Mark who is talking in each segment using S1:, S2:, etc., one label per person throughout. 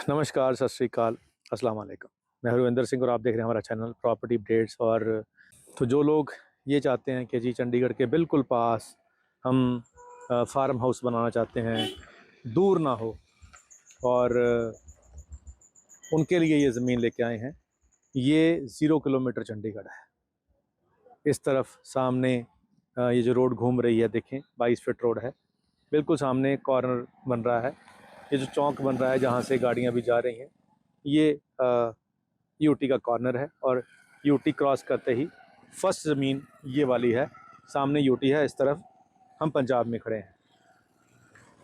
S1: नमस्कार, सत श्री अकाल, अस्सलाम वालेकुम। मैं हरविंदर सिंह और आप देख रहे हैं हमारा चैनल प्रॉपर्टी अपडेट्स। और तो जो लोग ये चाहते हैं कि जी चंडीगढ़ के बिल्कुल पास हम फार्म हाउस बनाना चाहते हैं, दूर ना हो, और उनके लिए ये ज़मीन लेके आए हैं। ये 0 किलोमीटर चंडीगढ़ है। इस तरफ सामने ये जो रोड घूम रही है, देखें 22 फीट रोड है। बिल्कुल सामने कॉर्नर बन रहा है। ये जो चौक बन रहा है जहाँ से गाड़ियाँ भी जा रही हैं, ये यूटी का कॉर्नर है। और यूटी क्रॉस करते ही फर्स्ट ज़मीन ये वाली है। सामने यूटी है, इस तरफ हम पंजाब में खड़े हैं।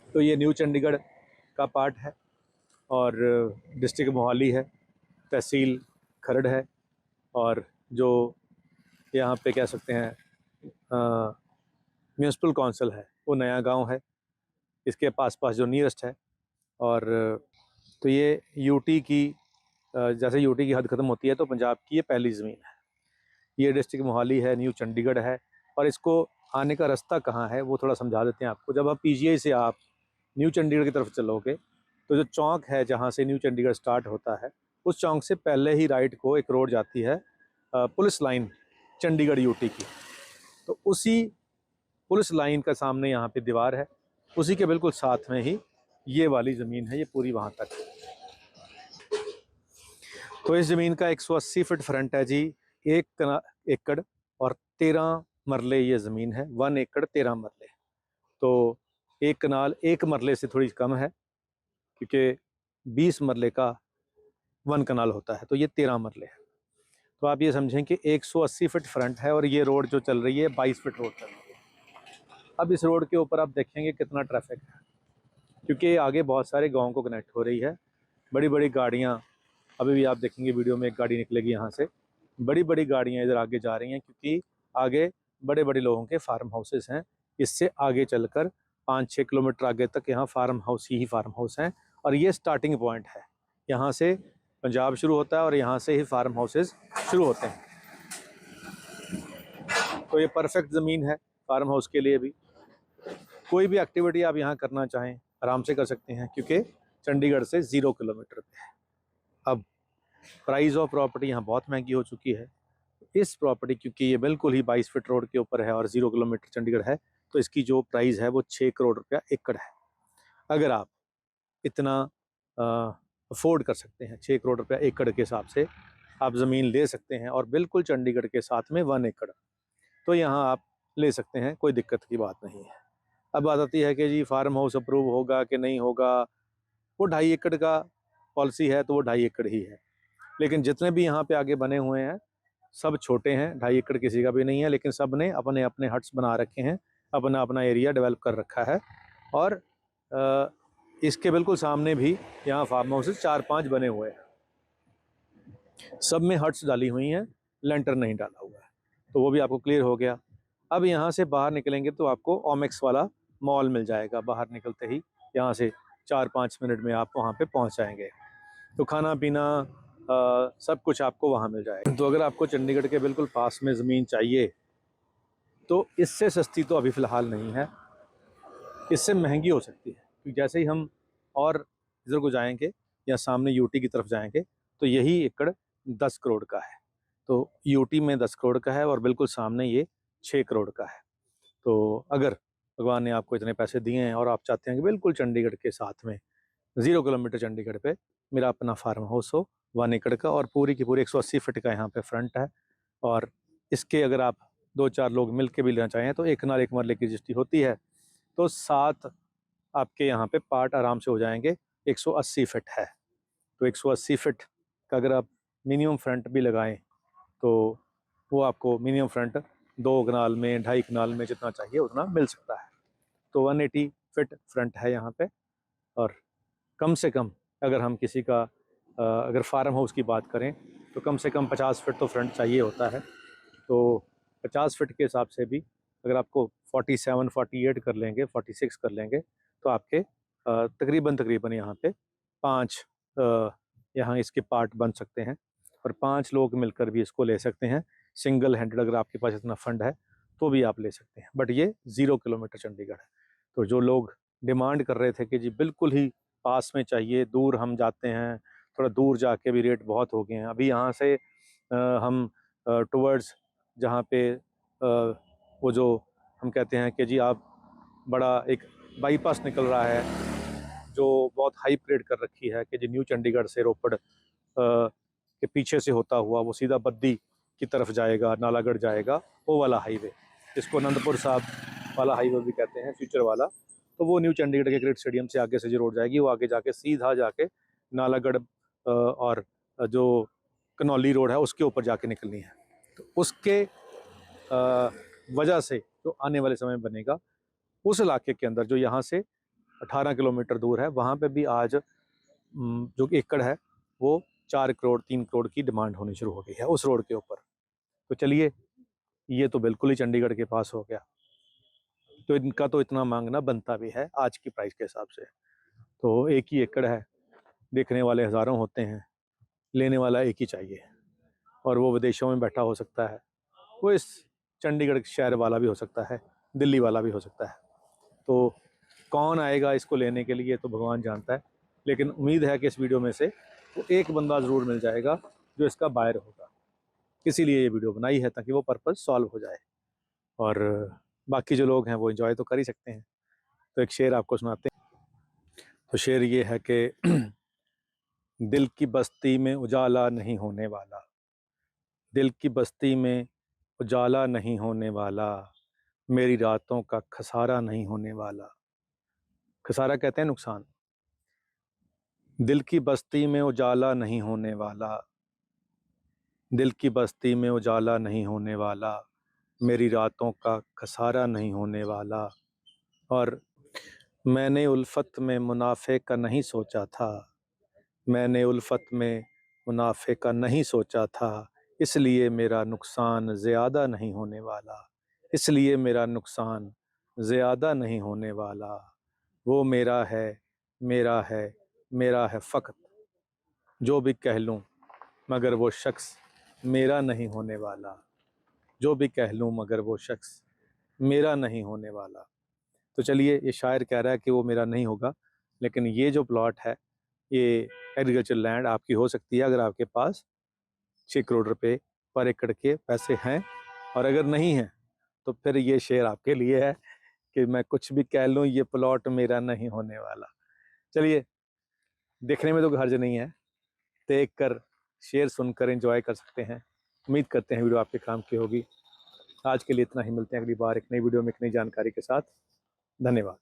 S1: तो ये न्यू चंडीगढ़ का पार्ट है और डिस्ट्रिक्ट मोहाली है, तहसील खरड़ है। और जो यहाँ पे कह सकते हैं म्यूनसिपल कौंसिल है, वो नया गांव है, इसके पास जो नियरेस्ट है। और तो ये यूटी की जैसे यूटी की हद ख़त्म होती है तो पंजाब की ये पहली ज़मीन है। ये डिस्ट्रिक्ट मोहाली है, न्यू चंडीगढ़ है। और इसको आने का रास्ता कहाँ है वो थोड़ा समझा देते हैं आपको। जब आप पीजीआई से आप न्यू चंडीगढ़ की तरफ चलोगे तो जो चौक है जहाँ से न्यू चंडीगढ़ स्टार्ट होता है, उस चौक से पहले ही राइट को एक रोड जाती है पुलिस लाइन चंडीगढ़ यूटी की। तो उसी पुलिस लाइन का सामने यहाँ पे दीवार है, उसी के बिल्कुल साथ में ही ये वाली ज़मीन है, ये पूरी वहाँ तक। तो इस ज़मीन का 180 फीट फ्रंट है जी। 1 एकड़ और 13 मरले ये ज़मीन है। 1 एकड़ 13 मरले। तो 1 कनाल 1 मरले से थोड़ी कम है, क्योंकि 20 मरले का 1 कनाल होता है, तो ये 13 मरले है। तो आप ये समझें कि 180 फीट फ्रंट है और ये रोड जो चल रही है 22 फीट रोड चल रही है। अब इस रोड के ऊपर आप देखेंगे कितना ट्रैफिक है, क्योंकि आगे बहुत सारे गाँव को कनेक्ट हो रही है। बड़ी बड़ी गाड़ियाँ, अभी भी आप देखेंगे वीडियो में एक गाड़ी निकलेगी यहाँ से, बड़ी बड़ी गाड़ियाँ इधर आगे जा रही हैं, क्योंकि आगे बड़े बड़े लोगों के फार्म हाउसेस हैं। इससे आगे चलकर 5-6 किलोमीटर आगे तक यहाँ फार्म हाउस ही फार्म हाउस हैं। और ये स्टार्टिंग पॉइंट है, यहाँ से पंजाब शुरू होता है और यहाँ से ही फार्म हाउसेस शुरू होते हैं। तो ये परफेक्ट ज़मीन है फार्म हाउस के लिए भी। कोई भी एक्टिविटी आप यहाँ करना चाहें आराम से कर सकते हैं, क्योंकि चंडीगढ़ से 0 किलोमीटर पे है। अब प्राइस ऑफ प्रॉपर्टी यहाँ बहुत महंगी हो चुकी है। इस प्रॉपर्टी, क्योंकि ये बिल्कुल ही 22 फीट रोड के ऊपर है और 0 किलोमीटर चंडीगढ़ है, तो इसकी जो प्राइस है वो 6 करोड़ रुपया एकड़ है। अगर आप इतना अफोर्ड कर सकते हैं, 6 करोड़ रुपया एकड़ के हिसाब से आप ज़मीन ले सकते हैं और बिल्कुल चंडीगढ़ के साथ में 1 एकड़, तो यहाँ आप ले सकते हैं, कोई दिक्कत की बात नहीं है। अब बात आती है कि जी फार्म हाउस अप्रूव होगा कि नहीं होगा। वो 2.5 एकड़ का पॉलिसी है, तो वो 2.5 एकड़ ही है। लेकिन जितने भी यहाँ पे आगे बने हुए हैं सब छोटे हैं, 2.5 एकड़ किसी का भी नहीं है, लेकिन सब ने अपने अपने हट्स बना रखे हैं, अपना अपना एरिया डेवलप कर रखा है। और इसके बिल्कुल सामने भी यहाँ फार्म हाउसेस 4-5 बने हुए हैं, सब में हट्स डाली हुई हैं, लेंटर नहीं डाला हुआ है। तो वो भी आपको क्लियर हो गया। अब यहाँ से बाहर निकलेंगे तो आपको ओमेक्स वाला मॉल मिल जाएगा। बाहर निकलते ही यहाँ से 4-5 मिनट में आप वहाँ पे पहुँच जाएंगे। तो खाना पीना सब कुछ आपको वहाँ मिल जाएगा। तो अगर आपको चंडीगढ़ के बिल्कुल पास में ज़मीन चाहिए तो इससे सस्ती तो अभी फ़िलहाल नहीं है, इससे महंगी हो सकती है। क्योंकि जैसे ही हम और इधर को जाएंगे या सामने यूटी की तरफ जाएंगे तो यही एकड़ 10 करोड़ का है। तो यूटी में 10 करोड़ का है और बिल्कुल सामने ये 6 करोड़ का है। तो अगर भगवान ने आपको इतने पैसे दिए हैं और आप चाहते हैं कि बिल्कुल चंडीगढ़ के साथ में 0 किलोमीटर चंडीगढ़ पे मेरा अपना फार्म हाउस हो 1 एकड़ का, और पूरी की पूरी 180 फीट का यहाँ पे फ्रंट है, और इसके अगर आप 2-4 लोग मिल के भी लेना चाहें तो 1 कनाल 1 मरले की रजिस्ट्री होती है, तो 7 आपके यहाँ पे पार्ट आराम से हो जाएंगे। 180 फीट है, तो 180 फीट का अगर आप मिनिमम फ्रंट भी लगाएं तो वो आपको मिनिमम फ्रंट 2 कनाल में, 2.5 कनाल में, जितना चाहिए उतना मिल सकता है। तो 180 फीट फ्रंट है यहाँ पे। और कम से कम अगर हम किसी का अगर फार्म हाउस की बात करें तो कम से कम 50 फीट तो फ्रंट चाहिए होता है। तो 50 फीट के हिसाब से भी अगर आपको 47, 48 कर लेंगे, 46 कर लेंगे, तो आपके तकरीबन यहाँ पे 5 यहाँ इसके पार्ट बन सकते हैं, और 5 लोग मिलकर भी इसको ले सकते हैं। सिंगल हैंडेड अगर आपके पास इतना फंड है तो भी आप ले सकते हैं। बट ये 0 किलोमीटर चंडीगढ़ है। तो जो लोग डिमांड कर रहे थे कि जी बिल्कुल ही पास में चाहिए, दूर हम जाते हैं, थोड़ा दूर जाके भी रेट बहुत हो गए हैं। अभी यहाँ से हम टुवर्ड्स जहाँ पे वो जो हम कहते हैं कि जी आप बड़ा एक बाईपास निकल रहा है जो बहुत हाई परेड कर रखी है कि जी न्यू चंडीगढ़ से रोपड़ के पीछे से होता हुआ वो सीधा बद्दी की तरफ जाएगा, नालागढ़ जाएगा, वो वाला हाईवे जिसको आनंदपुर साहब वाला हाईवे भी कहते हैं, फ्यूचर वाला। तो वो न्यू चंडीगढ़ के क्रिकेट स्टेडियम से आगे से जो रोड जाएगी वो आगे जाके सीधा जाके नालागढ़ और जो कनौली रोड है उसके ऊपर जाके निकलनी है। तो उसके वजह से जो आने वाले समय में बनेगा उस इलाके के अंदर जो यहाँ से 18 किलोमीटर दूर है, वहाँ पे भी आज जो एकड़ है वो 4 करोड़ 3 करोड़ की डिमांड होनी शुरू हो गई है उस रोड के ऊपर। तो चलिए, ये तो बिल्कुल ही चंडीगढ़ के पास हो गया, तो इनका तो इतना मांगना बनता भी है आज की प्राइस के हिसाब से। तो एक ही एकड़ है, देखने वाले हज़ारों होते हैं, लेने वाला एक ही चाहिए, और वो विदेशों में बैठा हो सकता है, वो इस चंडीगढ़ शहर वाला भी हो सकता है, दिल्ली वाला भी हो सकता है। तो कौन आएगा इसको लेने के लिए तो भगवान जानता है, लेकिन उम्मीद है कि इस वीडियो में से वो एक बंदा ज़रूर मिल जाएगा जो इसका बायर होगा। इसीलिए ये वीडियो बनाई है ताकि वो पर्पज़ सॉल्व हो जाए, और बाकी जो लोग हैं वो एंजॉय तो कर ही सकते हैं। तो एक शेर आपको सुनाते हैं। तो शेर ये है कि दिल की बस्ती में उजाला नहीं होने वाला, दिल की बस्ती में उजाला नहीं होने वाला, मेरी रातों का खसारा नहीं होने वाला। खसारा कहते हैं नुकसान। दिल की बस्ती में उजाला नहीं होने वाला, दिल की बस्ती में उजाला नहीं होने वाला, मेरी रातों का खसारा नहीं होने वाला। और मैंने उल्फत में मुनाफे का नहीं सोचा था, मैंने उल्फत में मुनाफे का नहीं सोचा था, इसलिए मेरा नुकसान ज़्यादा नहीं होने वाला, इसलिए मेरा नुकसान ज़्यादा नहीं होने वाला। वो मेरा है, मेरा है, मेरा है फ़कत, जो भी कह लूँ मगर वो शख्स मेरा नहीं होने वाला, जो भी कह लूँ मगर वो शख्स मेरा नहीं होने वाला। तो चलिए, ये शायर कह रहा है कि वो मेरा नहीं होगा, लेकिन ये जो प्लॉट है ये एग्रीकल्चर लैंड आपकी हो सकती है अगर आपके पास 6 करोड़ रुपए पर एकड़ के पैसे हैं, और अगर नहीं हैं तो फिर ये शेर आपके लिए है कि मैं कुछ भी कह लूँ ये प्लॉट मेरा नहीं होने वाला। चलिए, देखने में तो हर्ज नहीं है, देख कर शेर सुनकर एंजॉय कर सकते हैं। उम्मीद करते हैं वीडियो आपके काम की होगी। आज के लिए इतना ही, मिलते हैं अगली बार एक नई वीडियो में एक नई जानकारी के साथ। धन्यवाद।